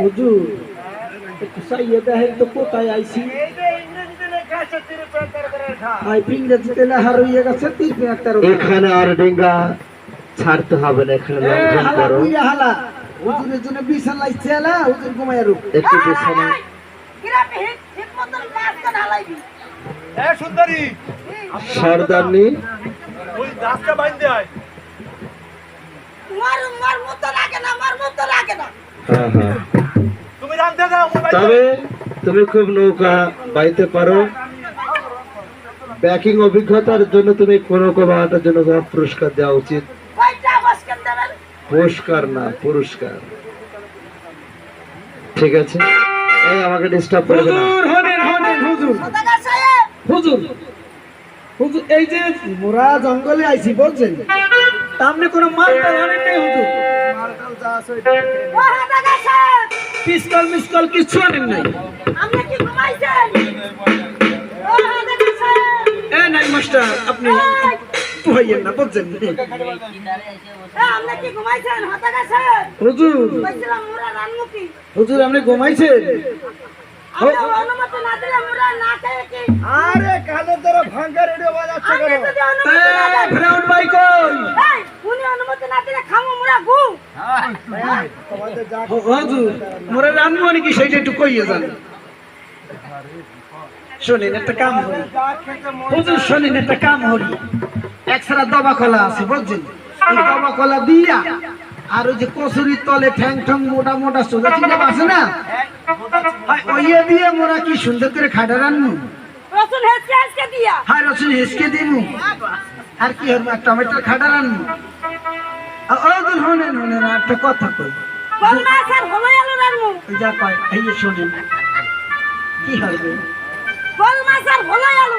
হুজুর একটু সাইয়েদা হে তো কোথায় আইছি ইংরেজিতে লেখা রয়ে গেছে এখানে আর ডেঙ্গা ছাড়তে হবে না এখানে লঙ্ঘন করো হুজুরের জন্য বিছানা লাইছে আলা হুজুর ঘুমায় রূপ একটু বিছানা এ সুন্দরী সরদারনি ওই দাসটা বাইন্ধে আয় মার মত লাগে না হ্যাঁ হ্যাঁ তুমি জানতে দাও তবে তুমি খুব নৌকা বাইতে পারো ব্যাকিং অভিজ্ঞতার জন্য তুমি কোন কোমাটার জন্য তোমার পুরস্কার দেওয়া উচিত পুরস্কার না পুরস্কার ঠিক আছে এই আমাকে ডিস্টার্ব করবে না হুজুর হুজুর হুজুর এই যে মোরা জঙ্গলে আইছি বলছেন সামনে কোন মালটাল অনেক নেই হুজুর মালটাল যা আছে পিস্তল মিসকল কিছু আনেন নাই আমরা কি ঘুমাইছেন এ নাই মাস্টার আপনি তুহাইয়েন না বুঝছেন আমরা কি ঘুমাইছেন হতা গেছে হুজুর কইছিলাম মোরা রানমুখী হুজুর আপনি ঘুমাইছেন আমরা অনুমতি না দিলে মোরা না খাই কি আরে কানে তোরা ভাঙ্গা রেডিও বাজাচ্ছে কেন ফ্রাউন্ড ভাই কই এই উনি অনুমতি না দিলে খামু মোরা গু তোমাদের যা হুজুর মোরা রানমু নাকি সেইটা একটু কইয়ে যান শুনেন একটা কাম করি যা খেতে মন হুজুর শুনেন একটা কাম করি একসারা দবা কলা আছে বুঝছেন এই দবা কলা দিয়া আর ওই যে কচুরির তলে ঠ্যাং ঠ্যাং মোটা মোটা সোজা চিন্তা আছে না ওইয়ে দিয়ে মোরা কি সুন্দর করে খাটা রান্নু রসুন হেসকে দিয়া হাই রসুন হেসকে দিমু আর কি হবে টমেটোর খাটা রান্নু ওগুলো শুনেন শুনেন একটা কথা কই কোন মাছ আর হলো আলু রানমু ওই যা কয় এই যে শুনেন কি হবে কোন মাছ আর হলো আলু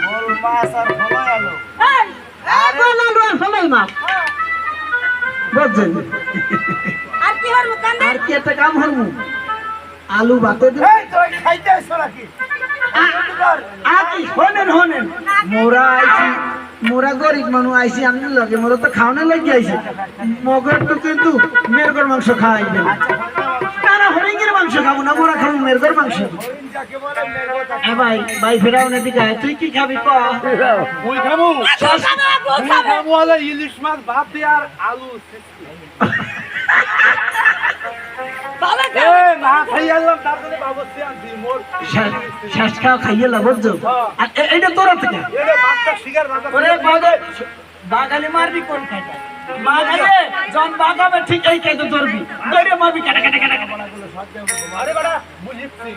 বল মাছ আর ভালো আলো এই কোন আলু আর ফলাই মাছ বুঝছেন আর কি হরমু কান্দে আর কি একটা কাম হরমু আলু বাতে দিন এই তুই খাইতে আইছো নাকি আকি শোনেন শোনেন মোরা আইছি মোরা গরিব মানুষ আইছি আমি লগে মোরা তো খাওয়ানো লাগি আইছি মগর তো কিন্তু মেরগর মাংস খাওয়াইবে না হরিঙ্গের মাংস খাবো না মোরা খাবো মেরগর মাংস যাকে বলে মেরো এ ভাই ভাই ফেরাউনের দিকে আয়, তুই কি খাবি ক ওই খামু খাবো খামু হলো ইলিশ মাছ ভাত দিয়ে আর আলু ভালো এ না খাই আনলাম তারপরে বাবুসি আনছি মোর শেষ খাওয়া খাইয়ে লা বুঝছো আর এইটা তোরা থেকে এরে ভাতটা শিকার ভাত ওরে বাগালে মারবি কোন খাইটা বাগালে জন বাগাবে ঠিক এই খাইতে ধরবি ধরে মারবি কাটা কাটা কাটা কাটা আরে বড়া বুঝিছি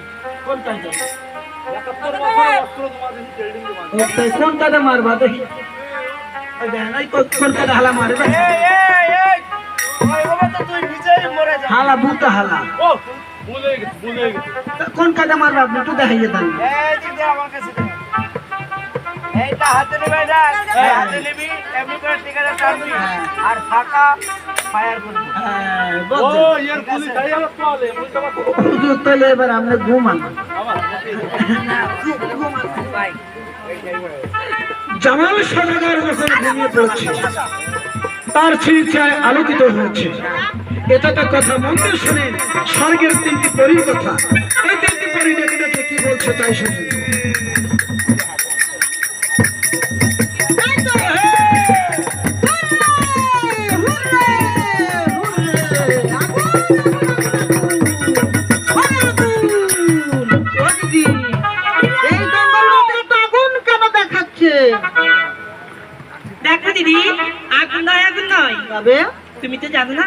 কোন খাইটা 71 বছর অস্ত্র তোমাদের ট্রেডিং দোকান ওই কোন কাটা মারবা দেখি ওই দেন ওই কোন কাটা হালা মারবে এই ওই বাবা তো তুই নিজেই মরে যা হালা বুতা হালা ও ভুলে গেছি কোন কাটা মারবা আপনি তো দেখাইয়ে দেন এই দিদি আমার কাছে দে এইটা হাতে নেবে না হাতে নিবি এমনি করে টিকাটা টানবি আর ফাঁকা ফায়ার করবি ও ইয়ার পুলিশ গাড়ি আমার তোলে বুঝতে পারছো হুজুর তাহলে এবার আমরা ঘুমান জামাল সদাগর যখন ঘুমিয়ে পড়ছে তার চিন্তায় আলোকিত হয়েছে এটা তো কথা মন্দির শুনে স্বর্গের তিনটি পরীর কথা এই তিনটি পরী ডেকে ডেকে কি বলছে তাই শুনে দেখো দিদি আগুন নয় তুমি তো জানো না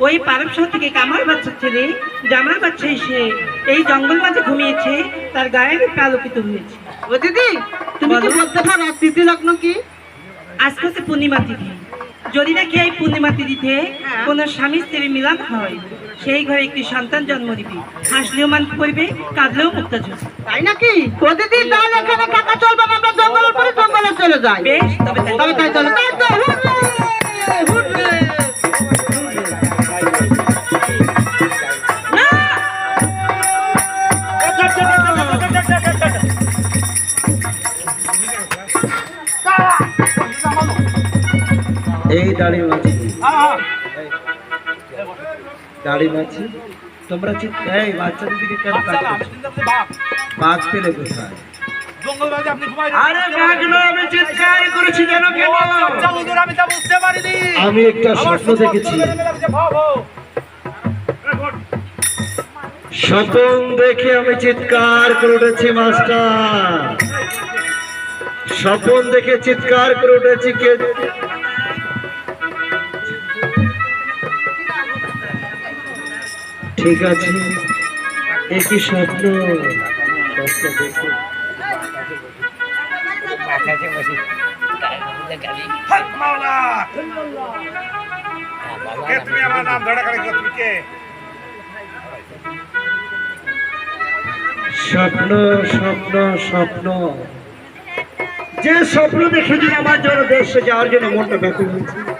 ওই ওই পারবশাহ থেকে কামার বাচ্চা ছেলে জামার বাচ্চা এসে এই জঙ্গল মাঝে ঘুমিয়েছে, তার গায়ের রূপে আলোকিত হয়েছে। ও দিদি, তুমি কি বলো। বলতে পারো তিথি লগ্ন কি? আজকে হচ্ছে পূর্ণিমা তিথি। যদি নাকি এই পূর্ণিমা তিথিতে কোন স্বামী স্ত্রীর মিলন হয়, সেই ঘরে একটি সন্তান জন্ম দিবে। হাসলেও মান করবে, কাঁদলেও মুক্তা ঝরবে। তাই নাকি? ও দিদি, তাহলে এখানে থাকা চলবে না, আমরা জঙ্গলের পরে জঙ্গলে চলে যাই। বেশ, তবে তবে তাই চলো, তাই তো, হুররে, হুররে। না! এই দাড়ি মাছি, দাড়ি মাছি, তোমরা এই বাচ্চাদের দিকে কেন বাঘ পেলে কোথায়? আরে বাঘ না, আমি চিৎকার করেছি যেন কেন? আমি তা বুঝতে পারিনি। আমি একটা স্বপ্ন দেখেছি। স্বপ্ন দেখে আমি চিৎকার করে উঠেছি মাস্টার। স্বপ্ন দেখে চিৎকার করে উঠেছি। কে? ঠিক আছে, একই স্বপ্ন। হক মাওলা, কে তুমি? আমার নাম ধরে করে তুমি কে? স্বপ্ন, স্বপ্ন, স্বপ্ন। যে স্বপ্ন দেখেছি আমার জন্য দেশে যাওয়ার জন্য মনটা ব্যাকুল হয়েছে।